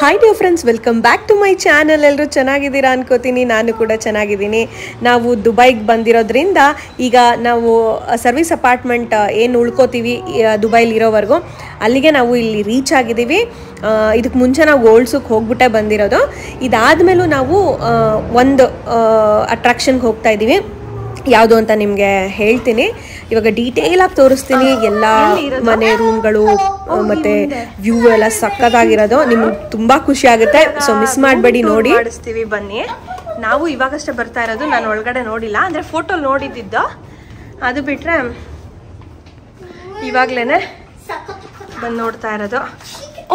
Hi dear friends, welcome back to my channel. ಎಲ್ಲರೂ ಚೆನ್ನಾಗಿದ್ದೀರಾ ಅನ್ಕೋತೀನಿ. ನಾನು ಕೂಡ ಚೆನ್ನಾಗಿದ್ದೀನಿ. ನಾವು ದುಬೈಗೆ ಬಂದಿರೋದ್ರಿಂದ ಈಗ ನಾವು ಸರ್ವಿಸ್ ಅಪಾರ್ಟ್ಮೆಂಟ್ ಏನು ಉಳ್ಕೋತೀವಿ ದುಬೈಲಿ ಇರೋವರೆಗೂ ಅಲ್ಲಿಗೆ ನಾವು ಇಲ್ಲಿ ರೀಚ್ ಆಗಿದ್ದೀವಿ. ಇದಕ್ಕೆ ಮುಂಚೆ ನಾವು ಗೋಲ್ಡ್ ಸೂಕ್ ಹೋಗ್ಬಿಟ್ಟೆ ಬಂದಿರೋದು. ಇದಾದಮೇಲೂ ನಾವು ಒಂದು ಅಟ್ರಾಕ್ಷನ್ಗೆ ಹೋಗ್ತಾ ಇದ್ದೀವಿ. ಯಾವುದು ಅಂತ ನಿಮಗೆ ಹೇಳ್ತೀನಿ. ಇವಾಗ ಡೀಟೇಲಾಗಿ ತೋರಿಸ್ತೀನಿ. ಎಲ್ಲ ಮನೆ ರೂಮ್ಗಳು ಮತ್ತು ವ್ಯೂ ಎಲ್ಲ ಸಕ್ಕತ್ತಾಗಿರೋದು. ನಿಮ್ಗೆ ತುಂಬ ಖುಷಿ ಆಗುತ್ತೆ. ಸೊ ಮಿಸ್ ಮಾಡಬೇಡಿ, ನೋಡಿ. ಮಾಡಿಸ್ತೀವಿ ಬನ್ನಿ. ನಾವು ಇವಾಗಷ್ಟೇ ಬರ್ತಾ ಇರೋದು. ನಾನು ಒಳಗಡೆ ನೋಡಿಲ್ಲ, ಅಂದರೆ ಫೋಟೋ ನೋಡಿದ್ದಿದ್ದು. ಅದು ಬಿಟ್ಟರೆ ಇವಾಗಲೇ ಬಂದು ನೋಡ್ತಾ ಇರೋದು.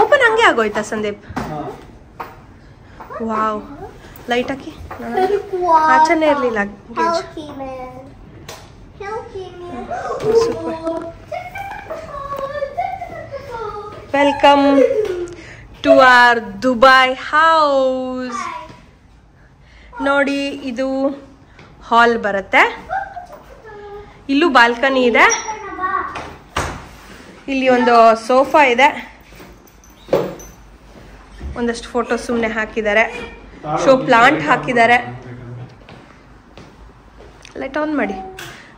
ಓಪನ್ ಹಂಗೆ ಆಗೋಯ್ತಾ ಸಂದೀಪ್? ವಾವ್, ಲೈಟ್ ಹಾಕಿ. ಆಚೆನೇ ಇರಲಿಲ್ಲ. Welcome to our Dubai house. ನೋಡಿ, ಇದು ಹಾಲ್ ಬರುತ್ತೆ. ಇಲ್ಲೂ ಬಾಲ್ಕನಿ ಇದೆ. ಇಲ್ಲಿ ಒಂದು ಸೋಫಾ ಇದೆ. ಒಂದಷ್ಟು ಫೋಟೋ ಸುಮ್ಮನೆ ಹಾಕಿದ್ದಾರೆ. ಶೋ ಪ್ಲಾಂಟ್ ಹಾಕಿದ್ದಾರೆ. ಲೈಟ್ ಆನ್ ಮಾಡಿ.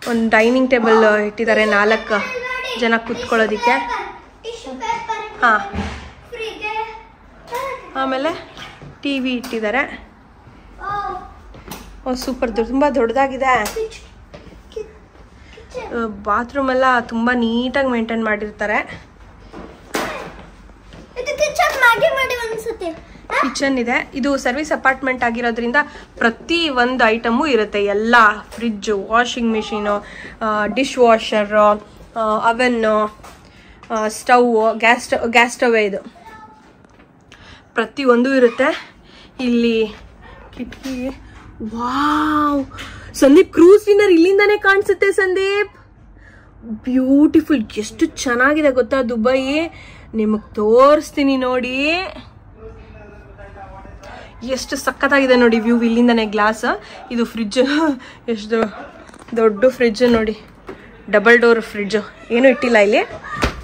ಒಂದು ಡೈನಿಂಗ್ ಟೇಬಲ್ ಇಟ್ಟಿದ್ದಾರೆ 4 ಜನ ಕೂತ್ಕೊಳ್ಳೋದಿಕ್ಕೆ. ಹಾಂ, ಆಮೇಲೆ TV ಇಟ್ಟಿದ್ದಾರೆ. ಸೂಪರ್, ತುಂಬ ದೊಡ್ಡದಾಗಿದೆ. ಬಾತ್ರೂಮ್ ಎಲ್ಲ ತುಂಬ ನೀಟಾಗಿ ಮೇಂಟೈನ್ ಮಾಡಿರ್ತಾರೆ. ಕಿಚನ್ ಇದೆ. ಇದು ಸರ್ವಿಸ್ ಅಪಾರ್ಟ್ಮೆಂಟ್ ಆಗಿರೋದ್ರಿಂದ ಪ್ರತಿ ಒಂದು ಐಟಮು ಇರುತ್ತೆ. ಎಲ್ಲ fridge, washing machine, dish washer, ಅವನ್ನು, ಸ್ಟವ್, ಗ್ಯಾಸ್ ಸ್ಟವೇ ಇದು. ಪ್ರತಿಯೊಂದು ಇರುತ್ತೆ. ಇಲ್ಲಿ ಕಿಟಕಿ. ವಾವ್ ಸಂದೀಪ್, ಕ್ರೂಸ್ ಡಿನ್ನರ್ ಇಲ್ಲಿಂದಾನೇ ಕಾಣಿಸುತ್ತೆ ಸಂದೀಪ್. ಬ್ಯೂಟಿಫುಲ್. ಎಷ್ಟು ಚೆನ್ನಾಗಿದೆ ಗೊತ್ತಾ ದುಬೈ. ನಿಮಗೆ ತೋರಿಸ್ತೀನಿ ನೋಡಿ. ಎಷ್ಟು ಸಖತ್ತಾಗಿದೆ ನೋಡಿ ವ್ಯೂ ಇಲ್ಲಿಂದನೇ. ಗ್ಲಾಸ್ ಇದು. ಫ್ರಿಜ್ ಎಷ್ಟು ದೊಡ್ಡ ಫ್ರಿಜ್ ನೋಡಿ. Double door fridge. ಏನೂ ಇಟ್ಟಿಲ್ಲ ಇಲ್ಲಿ.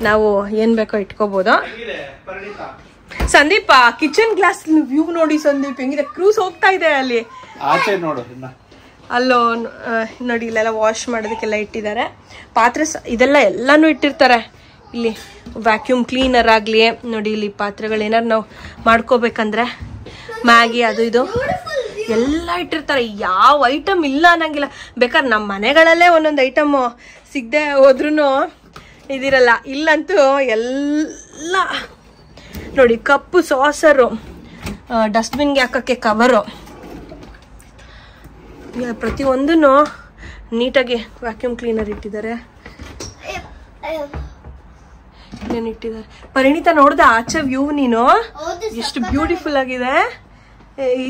ನಾವು ಏನು ಬೇಕೋ ಇಟ್ಕೋಬೋದು. ಸಂದೀಪ್, ಕಿಚನ್ ಗ್ಲಾಸ್ ವ್ಯೂ ನೋಡಿ ಸಂದೀಪ್, ಹೆಂಗಿದೆ. ಕ್ರೂಸ್ ಹೋಗ್ತಾ ಇದೆ ಅಲ್ಲಿ. ಅಲ್ಲೋ ನೋಡಿ, ಇಲ್ಲೆಲ್ಲ ವಾಶ್ ಮಾಡೋದಕ್ಕೆಲ್ಲ ಇಟ್ಟಿದ್ದಾರೆ. ಪಾತ್ರೆ ಎಲ್ಲನೂ ಇಟ್ಟಿರ್ತಾರೆ ಇಲ್ಲಿ. ವ್ಯಾಕ್ಯೂಮ್ ಕ್ಲೀನರ್ ಆಗಲಿ ನೋಡಿ. ಇಲ್ಲಿ ಪಾತ್ರೆಗಳು ಏನಾರು ನಾವು ಮಾಡ್ಕೋಬೇಕಂದ್ರೆ ಮ್ಯಾಗಿ ಅದು ಇದು ಎಲ್ಲ ಇಟ್ಟಿರ್ತಾರೆ. ಯಾವ ಐಟಮ್ ಇಲ್ಲ ಅನ್ನಂಗಿಲ್ಲ. ಬೇಕಾದ್ರೆ ನಮ್ಮ ಮನೆಗಳಲ್ಲೇ ಒಂದೊಂದು ಐಟಮ್ ಸಿಗದೆ ಹೋದ್ರೂ ಇದಿರಲ್ಲ. ಇಲ್ಲಂತೂ ಎಲ್ಲ ನೋಡಿ. ಕಪ್ಪು, ಸಾಸರು, ಡಸ್ಟ್ಬಿನ್ಗೆ ಹಾಕೋಕ್ಕೆ ಕವರು, ಪ್ರತಿಯೊಂದೂ ನೀಟಾಗಿ ವ್ಯಾಕ್ಯೂಮ್ ಕ್ಲೀನರ್ ಇಟ್ಟಿದ್ದಾರೆ. ಏನೇನು ಇಟ್ಟಿದ್ದಾರೆ. ಪರಿಣಿತ, ನೋಡ್ದ ಆಚೆ ವ್ಯೂ ನೀನು? ಎಷ್ಟು ಬ್ಯೂಟಿಫುಲ್ ಆಗಿದೆ.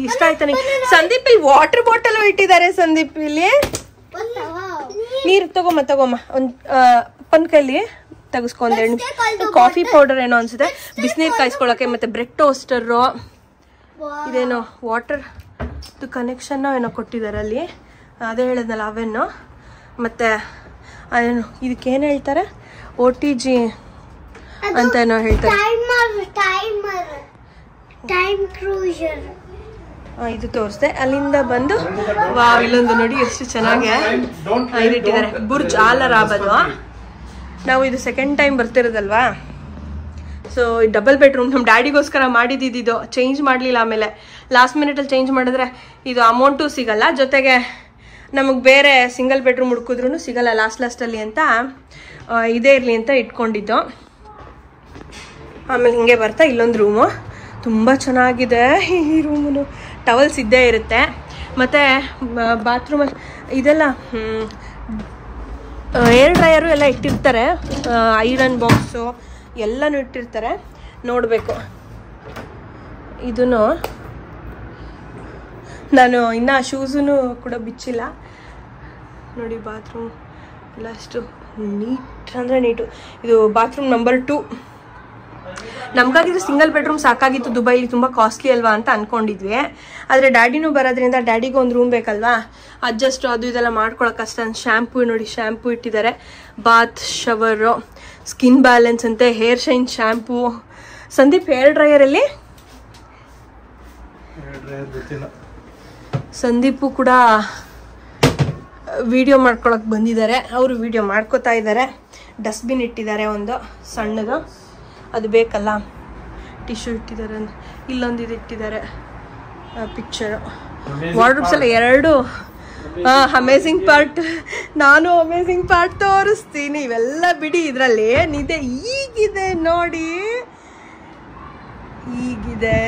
ಇಷ್ಟ ಆಯ್ತಾ ನಿಂಗೆ? ಸಂದೀಪ್, ಇಲ್ಲಿ ವಾಟರ್ ಬಾಟಲ್ ಇಟ್ಟಿದ್ದಾರೆ ಸಂದೀಪ್. ಇಲ್ಲಿ ನೀರು ತಗೊಮ್ಮ. ಒಂದು ಅಪ್ಪನ ಕೈಲಿ ತೆಗಿಸ್ಕೊಂಡೆ. ಕಾಫಿ ಪೌಡರ್ ಏನೋ ಅನ್ಸುತ್ತೆ. ಬಿಸಿನೀರು ಕಾಯಿಸ್ಕೊಳಕ್ಕೆ. ಮತ್ತೆ ಬ್ರೆಡ್ ಟೋಸ್ಟರು. ಇದೇನೋ ವಾಟರ್ ಕನೆಕ್ಷನ್ ಏನೋ ಕೊಟ್ಟಿದ್ದಾರೆ ಅಲ್ಲಿ. ಅದೇ ಹೇಳಿದ್ನಲ್ಲ, ಅವೇನು. ಮತ್ತೆ ಅದೇನು ಇದಕ್ಕೇನು ಹೇಳ್ತಾರೆ, OTG ಅಂತ ಏನೋ ಹೇಳ್ತಾರೆ. ಇದು ತೋರಿಸ್ದೆ. ಅಲ್ಲಿಂದ ಬಂದು ಇಲ್ಲೊಂದು ನೋಡಿ ಎಷ್ಟು ಚೆನ್ನಾಗಿ ಇದಿಟ್ಟಿದ್ದಾರೆ. ಬುರ್ಜ್ ಆಲ್ ಅರಾಬ್. ನಾವು ಇದು ಸೆಕೆಂಡ್ ಟೈಮ್ ಬರ್ತಿರೋದಲ್ವಾ. ಸೊ ಡಬಲ್ ಬೆಡ್ರೂಮ್ ನಮ್ಮ ಡ್ಯಾಡಿಗೋಸ್ಕರ ಮಾಡಿದ್ದು. ಚೇಂಜ್ ಮಾಡಲಿಲ್ಲ. ಆಮೇಲೆ ಲಾಸ್ಟ್ ಮಿನಿಟಲ್ಲಿ ಚೇಂಜ್ ಮಾಡಿದ್ರೆ ಇದು ಅಮೌಂಟು ಸಿಗಲ್ಲ, ಜೊತೆಗೆ ನಮಗೆ ಬೇರೆ ಸಿಂಗಲ್ ಬೆಡ್ರೂಮ್ ಹುಡುಕಿದ್ರೂ ಸಿಗಲ್ಲ ಲಾಸ್ಟಲ್ಲಿ ಅಂತ ಇದೇ ಇರಲಿ ಅಂತ ಇಟ್ಕೊಂಡಿದ್ದು. ಆಮೇಲೆ ಹಿಂಗೆ ಬರ್ತಾ ಇಲ್ಲೊಂದು ರೂಮು. ತುಂಬ ಚೆನ್ನಾಗಿದೆ ಈ ರೂಮು. ಟವಲ್ಸ್ ಇದ್ದೇ ಇರುತ್ತೆ. ಮತ್ತು ಬಾತ್ರೂಮಲ್ಲಿ ಇದೆಲ್ಲ ಏರ್ ಡ್ರೈಯರು ಎಲ್ಲ ಇಟ್ಟಿರ್ತಾರೆ. ಐರನ್ ಬಾಕ್ಸು ಎಲ್ಲನೂ ಇಟ್ಟಿರ್ತಾರೆ. ನೋಡಬೇಕು. ಇದೂ ನಾನು ಇನ್ನೂ ಶೂಸೂ ಕೂಡ ಬಿಚ್ಚಿಲ್ಲ ನೋಡಿ. ಬಾತ್ರೂಮ್ ಎಲ್ಲ ಅಷ್ಟು ನೀಟ್ ಅಂದರೆ ನೀಟು. ಇದು ಬಾತ್ರೂಮ್ ನಂಬರ್ 2. ನಮಗಾಗಿದ್ರೆ ಸಿಂಗಲ್ ಬೆಡ್ರೂಮ್ ಸಾಕಾಗಿತ್ತು. ದುಬೈಲಿ ತುಂಬ ಕಾಸ್ಟ್ಲಿ ಅಲ್ವಾ ಅಂತ ಅಂದ್ಕೊಂಡಿದ್ವಿ. ಆದರೆ ಡ್ಯಾಡಿನೂ ಬರೋದ್ರಿಂದ ಡ್ಯಾಡಿಗೂ ಒಂದು ರೂಮ್ ಬೇಕಲ್ವಾ. ಅಡ್ಜಸ್ಟ್ ಅದು ಇದೆಲ್ಲ ಮಾಡ್ಕೊಳಕ್ಕೆ ಕಷ್ಟ. ಶ್ಯಾಂಪೂ ನೋಡಿ, ಶ್ಯಾಂಪೂ ಇಟ್ಟಿದ್ದಾರೆ. ಬಾತ್ ಶವರು, ಸ್ಕಿನ್ ಬ್ಯಾಲೆನ್ಸ್ ಅಂತೆ, hair shine shampoo. Sandeep, hair ಡ್ರೈಯರಲ್ಲಿ ಸಂದೀಪು ಕೂಡ ವಿಡಿಯೋ ಮಾಡ್ಕೊಳಕ್ಕೆ ಬಂದಿದ್ದಾರೆ. ಅವರು ವಿಡಿಯೋ ಮಾಡ್ಕೋತಾ ಇದ್ದಾರೆ. ಡಸ್ಟ್ಬಿನ್ ಇಟ್ಟಿದ್ದಾರೆ ಒಂದು ಸಣ್ಣದು, ಅದು ಬೇಕಲ್ಲ. ಟಿಶ್ಯೂ ಇಟ್ಟಿದ್ದಾರೆ, ಇಲ್ಲೊಂದು ಇಟ್ಟಿದ್ದಾರೆ ಪಿಕ್ಚರು. ವಾರ್ಡ್ರೋಬ್ಸ್ ಎಲ್ಲ 2. Amazing part. ನಾನು ಅಮೇಝಿಂಗ್ ಪಾರ್ಟ್ ತೋರಿಸ್ತೀನಿ. ಇವೆಲ್ಲ ಬಿಡಿ, ಇದರಲ್ಲಿ ಏನಿದೆ ಈಗಿದೆ ನೋಡಿ, ಈಗಿದೆ.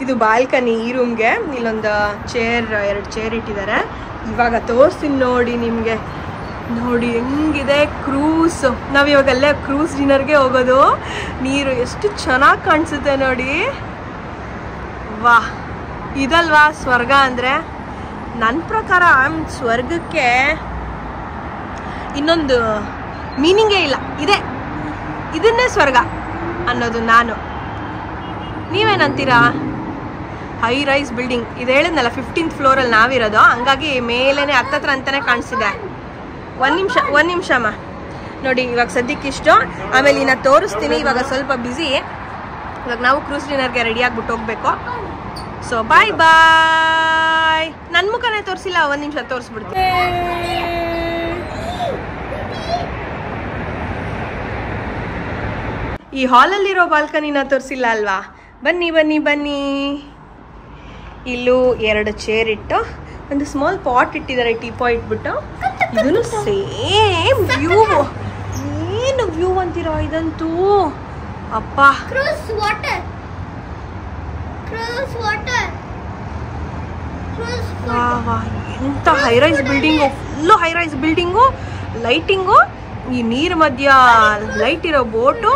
ಇದು ಬಾಲ್ಕನಿ ಈ ರೂಮ್ಗೆ. ಇಲ್ಲೊಂದು ಚೇರ್, 2 ಚೇರ್ ಇಟ್ಟಿದ್ದಾರೆ. ಇವಾಗ ತೋರಿಸ್ತೀನಿ ನೋಡಿ ನಿಮಗೆ. ನೋಡಿ ಹೆಂಗಿದೆ ಕ್ರೂಸ್. ನಾವು ಇವಾಗೆಲ್ಲ ಕ್ರೂಸ್ ಡಿನ್ನರ್ಗೆ ಹೋಗೋದು. ನೀರು ಎಷ್ಟು ಚೆನ್ನಾಗಿ ಕಾಣಿಸುತ್ತೆ ನೋಡಿ. ವಾ, ಇದಲ್ವಾ ಸ್ವರ್ಗ ಅಂದರೆ? ನನ್ನ ಪ್ರಕಾರ ಸ್ವರ್ಗಕ್ಕೆ ಇನ್ನೊಂದು ಮೀನಿಂಗೇ ಇಲ್ಲ. ಇದನ್ನೇ ಸ್ವರ್ಗ ಅನ್ನೋದು ನಾನು. ನೀವೇನಂತೀರಾ? ಹೈ ರೈಸ್ ಬಿಲ್ಡಿಂಗ್ ಇದು ಹೇಳಿದ್ನಲ್ಲ, 15th ಫ್ಲೋರಲ್ಲಿ ನಾವಿರೋದು, ಹಂಗಾಗಿ ಮೇಲೇನೆ ಹತ್ತತ್ರ ಅಂತಾನೆ ಕಾಣಿಸಿದೆ. ಒಂದು ನಿಮಿಷ ಅಮ್ಮ ನೋಡಿ. ಇವಾಗ ಸದ್ಯಕ್ಕೆ ಇಷ್ಟು, ಆಮೇಲೆ ಇನ್ನು ತೋರಿಸ್ತೀನಿ. ಇವಾಗ ಸ್ವಲ್ಪ ಬ್ಯುಸಿ. ಇವಾಗ ನಾವು ಕ್ರೂಸ್ ಡಿನ್ನರ್ಗೆ ರೆಡಿ ಆಗ್ಬಿಟ್ಟು ಹೋಗ್ಬೇಕು. ಸೊ ಬಾಯ್ ಬಾಯ್. ನನ್ನ ಮುಖನೇ ತೋರಿಸಿಲ್ಲ, 1 ನಿಮಿಷ ತೋರಿಸ್ಬಿಡ್ತೀನಿ. ಈ ಹಾಲಲ್ಲಿರೋ ಬಾಲ್ಕನಿನ ತೋರಿಸಿಲ್ಲ ಅಲ್ವಾ? ಬನ್ನಿ ಬನ್ನಿ ಬನ್ನಿ. ಇಲ್ಲೂ 2 ಚೇರ್ ಇಟ್ಟು ಒಂದು ಸ್ಮಾಲ್ ಪಾಟ್ ಇಟ್ಟಿದ್ದಾರೆ, ಟೀಪಾಯ್ ಇಟ್ಬಿಟ್ಟು. ಇದನ್ನು ಸೇಮ್ ವ್ಯೂ. ಏನು ವ್ಯೂ ಅಂತೀರಾ ಇದಂತೂ? ಅಪ್ಪ, ಕ್ರೂಸ್ ವಾಟರ್. ಎಂತ high rise building, full high rise building, lighting, ಈ ನೀರ್ ಮಧ್ಯ ಲೈಟ್ ಇರೋ ಬೋಟು.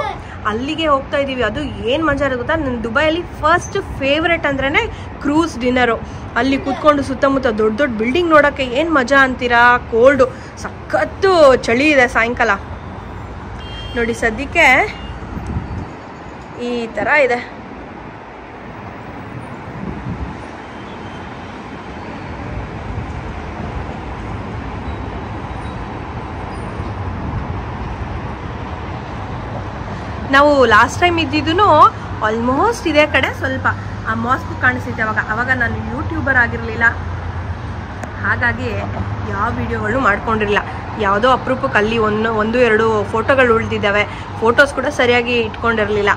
ಅಲ್ಲಿಗೆ ಹೋಗ್ತಾ ಇದೀವಿ. ಅದು ಏನು ಮಜಾ ಇರುತ್ತೆ ಗೊತ್ತಾ? ನನ್ನ ದುಬೈಯಲ್ಲಿ ಫಸ್ಟ್ ಫೇವ್ರೆಟ್ ಅಂದ್ರೇ ಕ್ರೂಸ್ ಡಿನ್ನರು. ಅಲ್ಲಿ ಕೂತ್ಕೊಂಡು ಸುತ್ತಮುತ್ತ ದೊಡ್ಡ ದೊಡ್ಡ ಬಿಲ್ಡಿಂಗ್ ನೋಡೋಕ್ಕೆ ಏನು ಮಜಾ ಅಂತೀರಾ? ಕೋಲ್ಡು, ಸಖತ್ತು ಚಳಿ ಇದೆ ಸಾಯಂಕಾಲ ನೋಡಿ. ಸದ್ಯಕ್ಕೆ ಈ ಥರ ಇದೆ. ನಾವು ಲಾಸ್ಟ್ ಟೈಮ್ ಇದ್ದಿದ್ದು ಆಲ್ಮೋಸ್ಟ್ ಇದೇ ಕಡೆ. ಸ್ವಲ್ಪ ಆ ಮಾಸ್ಕ್ ಕಾಣಿಸುತ್ತೆ. ಅವಾಗ ನಾನು ಯೂಟ್ಯೂಬರ್ ಆಗಿರಲಿಲ್ಲ, ಹಾಗಾಗಿ ಯಾವ ವಿಡಿಯೋಗಳು ಮಾಡ್ಕೊಂಡಿರಲಿಲ್ಲ. ಯಾವುದೋ ಅಪರೂಪಕ್ಕೆ ಅಲ್ಲಿ 1-2 ಫೋಟೋಗಳು ಉಳಿದಿದ್ದಾವೆ. ಫೋಟೋಸ್ ಕೂಡ ಸರಿಯಾಗಿ ಇಟ್ಕೊಂಡಿರಲಿಲ್ಲ.